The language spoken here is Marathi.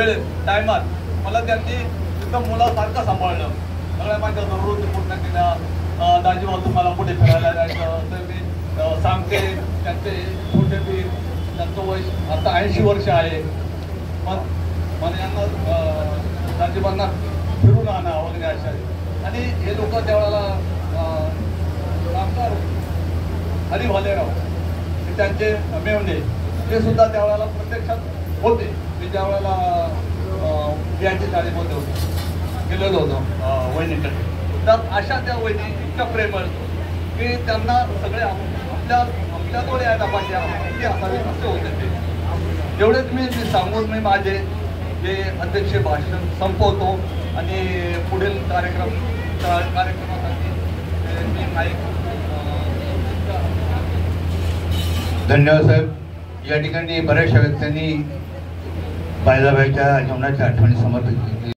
वेळेत टायमात मला त्यांनी तिथं मुलासारखं सांभाळलं. सगळ्या माझ्या जरूर पूर्ण केल्या. दाजीबा तुम्हाला कुठे फिरायला जायचं तर मी सांगते. त्यांचे छोटे पीर त्यांचं वय आता 80 वर्ष आहे. मग मला यांना दाजीबांना फिरून आणा वगैरे अशा. आणि हे लोक त्यावेळेला कामगार हरी भालेराव त्यांचे मेवणे ते सुद्धा त्यावेळेला प्रत्यक्षात होते. मी त्यावेळेला बियाची शाळेमध्ये होतो गेलेलो होतो वहिनीकडे. तर अशा त्या वहिनी इतक्या प्रेमळ की त्यांना सगळे आपल्याजवळ यायला पाहिजे आपली असावी असे होते ते. एवढेच मी सांगून मी माझे जे अध्यक्ष भाषण संपवतो आणि पुढील कार्यक्रमासाठी मी माईक. धन्यवाद साहेब. या ठिकाणी बऱ्याचशा व्यक्तींनी बायलाबाईच्या जीवनाच्या आठवणी समर्पित केली.